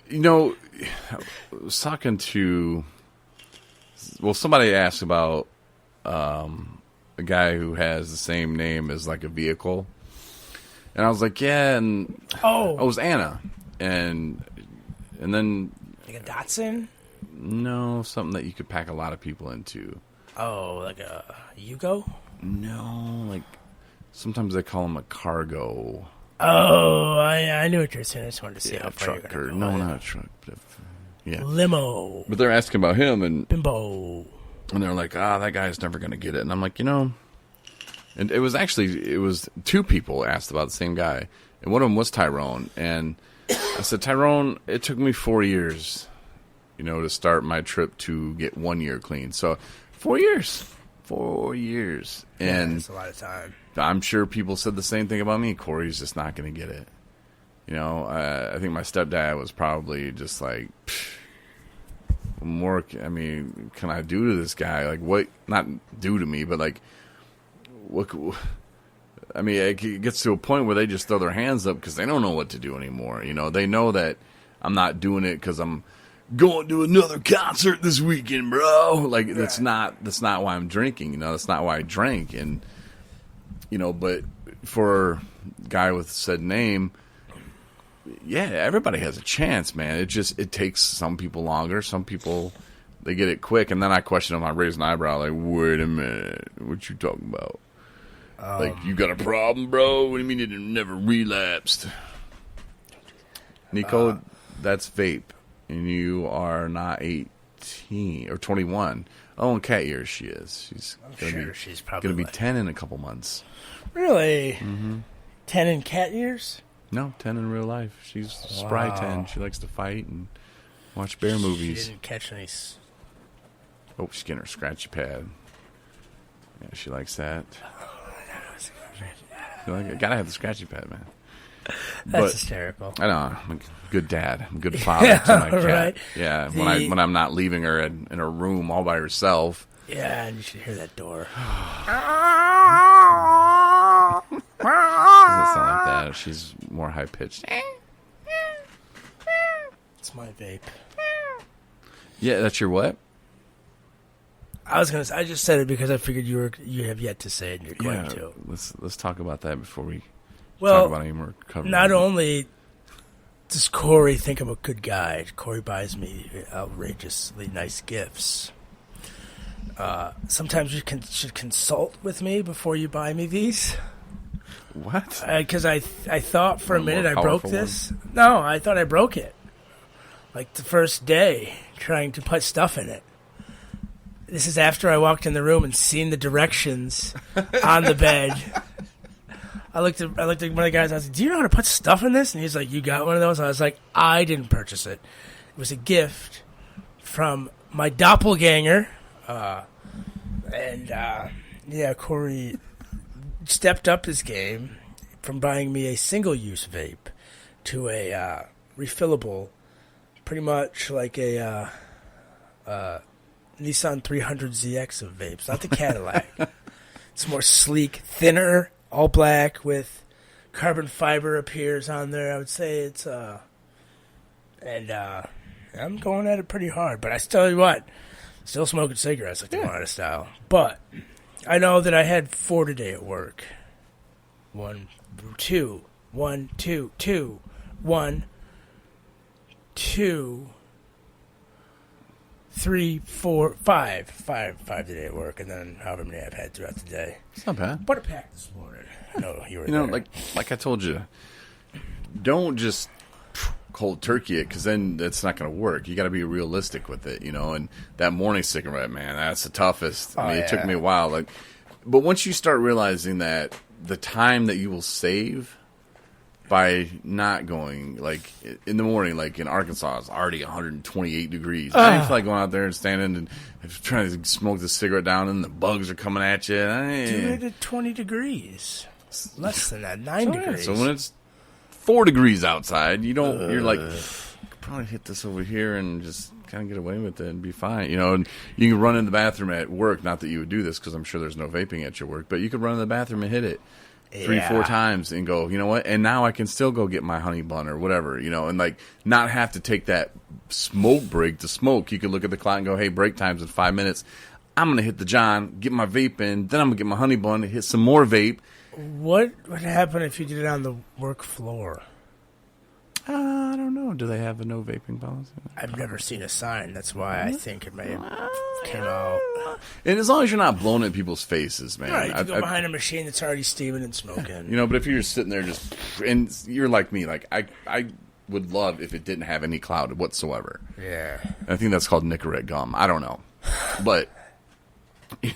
And, I was talking to, somebody asked about a guy who has the same name as like a vehicle. And I was like, yeah, and it was Anna. And then... Like a Datsun? No, something that you could pack a lot of people into. Oh, like a Yugo? No, like sometimes they call them a cargo. Oh, I knew what you were saying. I just wanted to see how far truck you're or going. No, not a truck. But Limo. But they're asking about him and Bimbo. And they're like, that guy's never going to get it. And I'm like, and it was two people asked about the same guy. And one of them was Tyrone. And I said, Tyrone, it took me 4 years, to start my trip to get 1 year clean. So 4 years. 4 years. And that's a lot of time. I'm sure people said the same thing about me. Corey's just not going to get it. I think my stepdad was probably just like, more, can I do to this guy? Like, what, not do to me, but like, what, it gets to a point where they just throw their hands up because they don't know what to do anymore. They know that I'm not doing it because I'm going to another concert this weekend, bro. Like, that's not why I'm drinking, that's not why I drank. And, but for a guy with said name, yeah, everybody has a chance, man. It takes some people longer. Some people, they get it quick. And then I question them. I raise an eyebrow like, wait a minute. What you talking about? Like, you got a problem, bro? What do you mean it never relapsed? Nico, that's vape. And you are not 18 or 21. Oh, in cat years she is. She's probably going to be 10 in a couple months. Really? Mm-hmm. 10 in cat years? No, 10 in real life. She's spry 10. She likes to fight and watch bear movies. She didn't catch any... Oh, she's getting her scratchy pad. Yeah, she likes that. Gotta have the scratchy pad, man. That's hysterical. I know. I'm a good dad. I'm a good father to my cat. Right? Yeah, when I'm not leaving her in her room all by herself. Yeah, and you should hear that door. Doesn't sound like that. She's more high pitched. It's my vape. Yeah, that's your what? I just said it because I figured you have yet to say it and you're going to. Let's talk about that before we talk about any more coverage. Not only does Corey think I'm a good guy, Corey buys me outrageously nice gifts. Sometimes you should consult with me before you buy me these. What? Because I thought for a minute I broke this. No, I thought I broke it. Like the first day, trying to put stuff in it. This is after I walked in the room and seen the directions on the bed. I looked at one of the guys. I was like, "Do you know how to put stuff in this?" And he's like, "You got one of those?" I was like, "I didn't purchase it. It was a gift from my doppelganger." Corey stepped up his game from buying me a single-use vape to a refillable, pretty much like a Nissan 300ZX of vapes, not the Cadillac. It's more sleek, thinner, all black with carbon fiber appears on there. I would say it's I'm going at it pretty hard, but I tell you what, still smoking cigarettes like the Monada style. But I know that I had 4 today at work. 1, 2, 1, 2, 2, 1, 2, 3, 4, 5. 5 today at work, and then however many I've had throughout the day. It's not bad. But a pack this morning. No, you were there. Like I told you, don't just cold turkey it, because then it's not going to work. You got to be realistic with it, And that morning cigarette, man, that's the toughest. It took me a while. But once you start realizing that the time that you will save by not going, like, in the morning, like in Arkansas, it's already 128 degrees. I didn't feel like going out there and standing and trying to smoke the cigarette down, and the bugs are coming at you. Dude, at 20 degrees. Less than that, 9 degrees. So when it's 4 degrees outside, you're like, I could probably hit this over here and just kind of get away with it and be fine. And you can run in the bathroom at work. Not that you would do this, because I'm sure there's no vaping at your work, but you could run in the bathroom and hit it. 3-4 times and go, you know what? And now I can still go get my honey bun or whatever, you know, and like not have to take that smoke break to smoke. You can look at the clock and go, hey, break time's in 5 minutes. I'm going to hit the John, get my vape in, then I'm going to get my honey bun, hit some more vape. What would happen if you did it on the work floor? I don't know. Do they have a no vaping policy? I've never seen a sign. That's why I think it may have came out. And as long as you're not blowing at people's faces, man. Right, you can go behind a machine that's already steaming and smoking. You know, but if you're just sitting there just, and you're like me, like I would love if it didn't have any cloud whatsoever. Yeah. I think that's called Nicorette gum. I don't know. But, I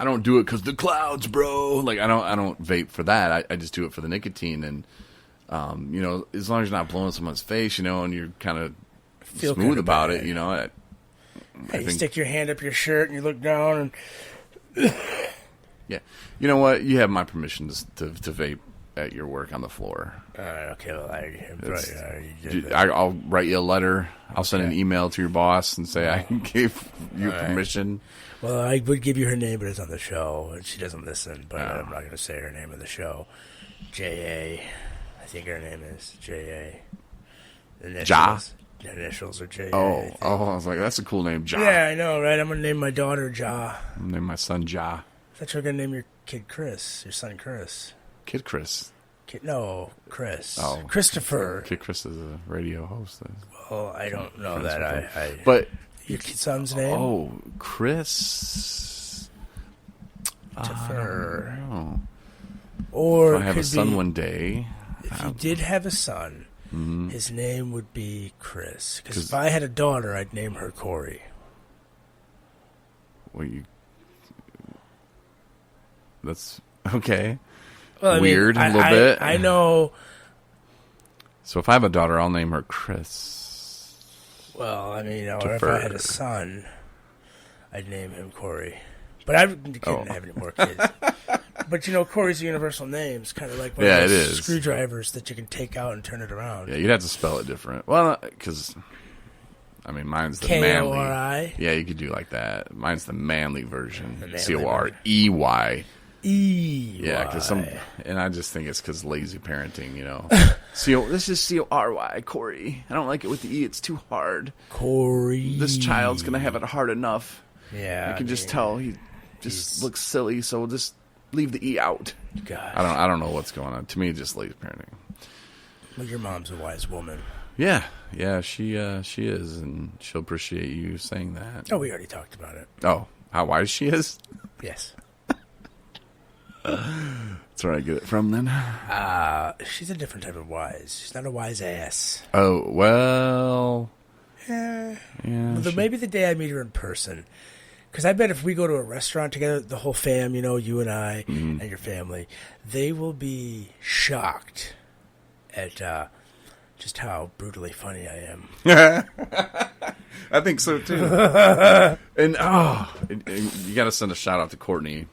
don't do it because the clouds, bro. Like, I don't vape for that. I just do it for the nicotine. And, as long as you're not blowing someone's face, and you're kind of smooth about it, I think, you stick your hand up your shirt and you look down and... Yeah. You know what? You have my permission to vape at your work on the floor. Okay, well, I'll write you a letter. I'll send an email to your boss and say I gave you permission. Well, I would give you her name, but it's on the show, and she doesn't listen, but I'm not going to say her name on the show. J.A. I think her name is J.A. Ja? The initials are J.A. I was like, that's a cool name, Ja. Yeah, I know, right? I'm going to name my daughter Ja. I'm going to name my son Ja. I thought you were going to name your kid Chris, your son Chris. Kid Chris. No, Chris. Oh. Christopher. Kid Chris is a radio host. Well, I don't know that. But your son's name? Oh, Chris. Christopher. Or if I have a son one day. If you did have a son, his name would be Chris. Because if I had a daughter, I'd name her Corey. Well, that's okay. Well, weird, a little bit. I know. So if I have a daughter, I'll name her Chris. Well, or if I had a son, I'd name him Corey. But I couldn't have any more kids. But Corey's a universal name. It's kind of like one of those screwdrivers that you can take out and turn it around. Yeah, you'd have to spell it different. Well, because mine's the manly. K-O-R-I? Yeah, you could do like that. Mine's the manly version. The manly Corey. Yeah, and I just think it's because lazy parenting, This is Cory. Corey. I don't like it with the E. It's too hard. Corey. This child's gonna have it hard enough. Yeah, I can just tell he just looks silly. So we'll just leave the E out. Gosh. I don't know what's going on. To me, just lazy parenting. Well, your mom's a wise woman. Yeah, she is, and she'll appreciate you saying that. Oh, we already talked about it. Oh, how wise she is? Yes. That's where I get it from, then. She's a different type of wise. She's not a wise ass. Oh, well. Yeah. Well, maybe the day I meet her in person. Because I bet if we go to a restaurant together, the whole fam, you and I and your family, they will be shocked at just how brutally funny I am. I think so, too. and you got to send a shout out to Courtney.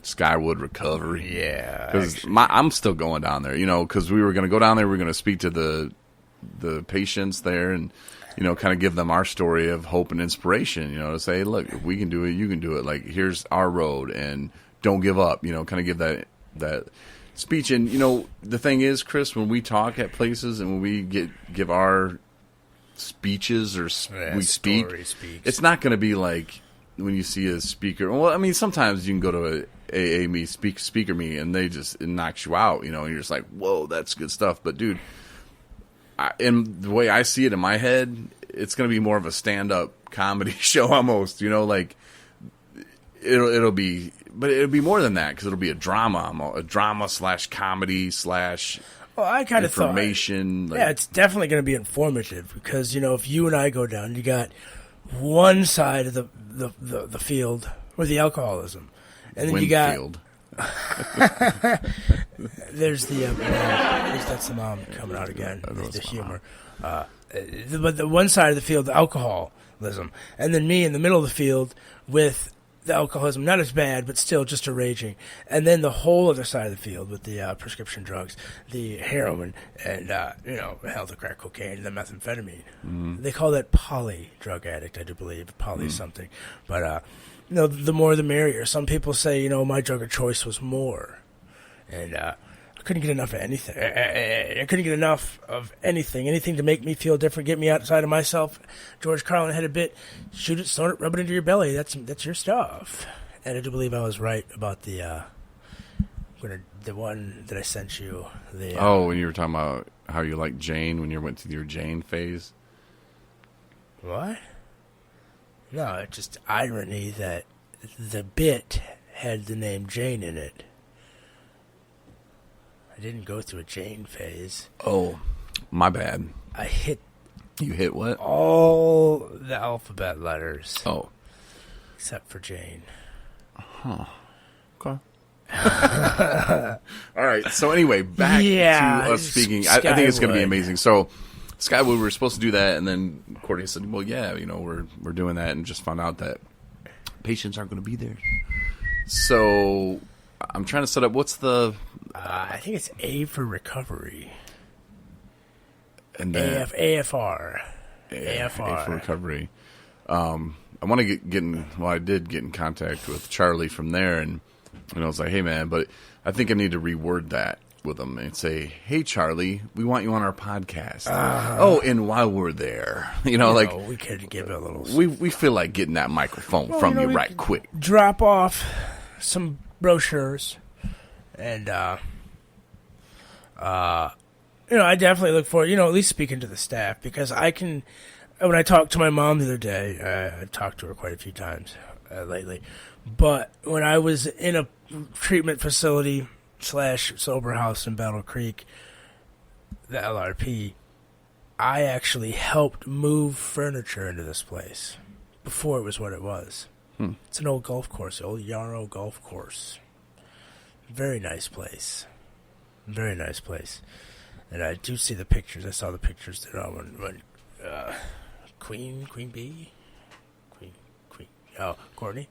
Skywood Recovery. Yeah. Because I'm still going down there, because we were going to go down there. We were going to speak to the patients there and, kind of give them our story of hope and inspiration, to say, look, if we can do it, you can do it. Like, here's our road and don't give up, kind of give that speech. And, the thing is, Chris, when we talk at places and when we give our speeches or we speak, it's not going to be like when you see a speaker. Well, sometimes you can go to a AA speaker meeting and it knocks you out, and you're just like, whoa, that's good stuff. But dude, in the way I see it in my head, it's going to be more of a stand-up comedy show almost, like it'll be, but it'll be more than that because it'll be a drama slash comedy slash I kind of information. Thought, it's definitely going to be informative because, if you and I go down, you got one side of the field with the alcoholism. And then you got there's the mom. That's the mom coming out again. The humor. But the one side of the field, the alcoholism, and then me in the middle of the field with the alcoholism, not as bad, but still just a raging. And then the whole other side of the field with the prescription drugs, the heroin, and hell, the crack cocaine, and the methamphetamine. They call that poly drug addict, I do believe, poly something. But the more the merrier. Some people say, my drug of choice was more. And I couldn't get enough of anything. I couldn't get enough of anything. Anything to make me feel different, get me outside of myself. George Carlin had a bit, shoot it, snort it, rub it into your belly. That's your stuff. And I do believe I was right about the one that I sent you. When you were talking about how you liked Jane when you went through your Jane phase. What? No, it's just irony that the bit had the name Jane in it. I didn't go through a Jane phase. Oh, my bad. You hit what? All the alphabet letters. Oh. Except for Jane. Huh. Okay. All right. So anyway, back to us speaking. I think it's going to be amazing. So Skywood, we were supposed to do that, and then Courtney said, well, yeah, we're doing that, and just found out that patients aren't going to be there. So I'm trying to set up, what's the... I think it's A for recovery. And then AFR. A for recovery. I want to I did get in contact with Charlie from there, and I was like, hey, man, but I think I need to reword that with him and say, hey, Charlie, we want you on our podcast. And while we're there, we could give it a little... We feel like getting that microphone from you right quick. Drop off some brochures, and I definitely look forward, at least speaking to the staff, because when I talked to my mom the other day, I talked to her quite a few times lately, but when I was in a treatment facility / sober house in Battle Creek, the LRP, I actually helped move furniture into this place before it was what it was. It's an old golf course, the old Yarrow Golf Course. Very nice place. Very nice place. And I do see the pictures. I saw the pictures that when Queen Bee? Courtney?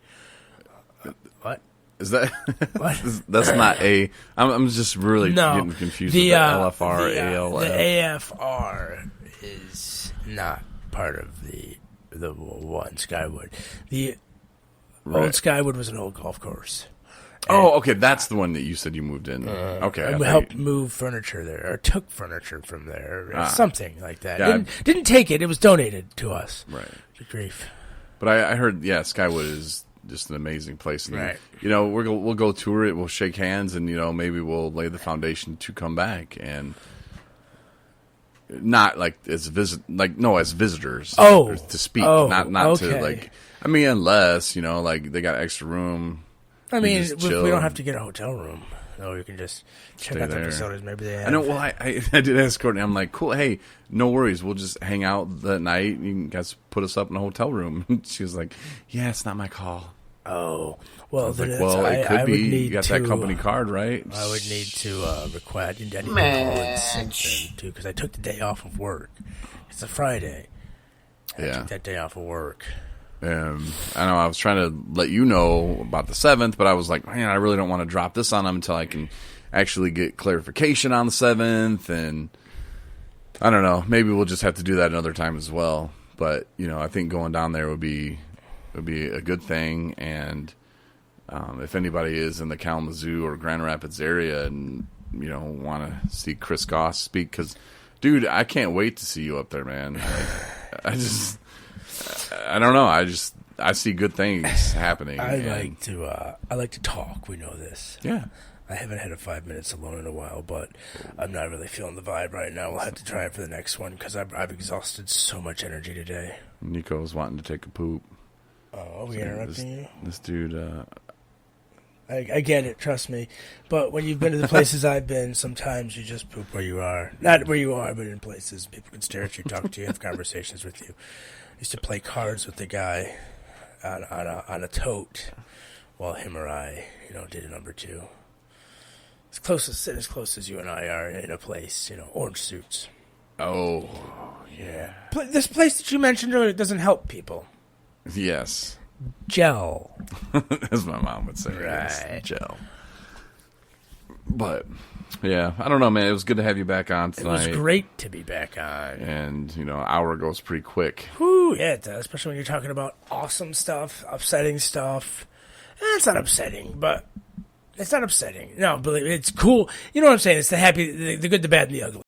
What? Is that... What? That's not a... I'm just really getting confused with the LFR, ALF. The AFR is not part of the one, Skywood. The old Skywood was an old golf course. Okay, that's the one that you said you moved in. Okay. I helped move furniture there, or took furniture from there, or something like that. Yeah, didn't take it. It was donated to us. Right. Good grief. But I heard, Skywood is just an amazing place. And, right. We'll go tour it. We'll shake hands, and, maybe we'll lay the foundation to come back. And not like as visitors. Oh. To speak. Oh, not okay. to, unless, they got extra room. We don't have to get a hotel room. No, you can just check out the facilities. Maybe they have. I know. Well, I did ask Courtney. I'm like, cool. Hey, no worries. We'll just hang out that night. You guys put us up in a hotel room. She was like, yeah, it's not my call. Oh, well, it could be. You got that company card, right? I would need to request. I need to call in sick then, too, because I took the day off of work. It's a Friday. I took that day off of work. I know I was trying to let you know about the 7th, but I was like, man, I really don't want to drop this on them until I can actually get clarification on the 7th. And I don't know, maybe we'll just have to do that another time as well. But, I think going down there would be a good thing. And if anybody is in the Kalamazoo or Grand Rapids area and, want to see Chris Goss speak, because, dude, I can't wait to see you up there, man. I don't know. I see good things happening. I like to talk. We know this. Yeah. I haven't had a 5 minutes alone in a while, but I'm not really feeling the vibe right now. We'll have to try it for the next one because I've exhausted so much energy today. Nico's wanting to take a poop. Oh, are we interrupting you? This dude. I get it. Trust me. But when you've been to the places I've been, sometimes you just poop where you are. Not where you are, but in places. People can stare at you, talk to you, have conversations with you. Used to play cards with the guy on a tote while him or I, did a number 2. Sit as close as you and I are in a place, orange suits. Oh, yeah. This place that you mentioned earlier doesn't help people. Yes. Gel. As my mom would say. Right. Gel. But, Yeah, I don't know, man. It was good to have you back on It tonight. was great to be back on. And, an hour goes pretty quick. Whew, yeah, it does, especially when you're talking about awesome stuff, upsetting stuff. It's not upsetting, but it's not upsetting. No, believe me, it's cool. You know what I'm saying? It's the happy, the good, the bad, and the ugly.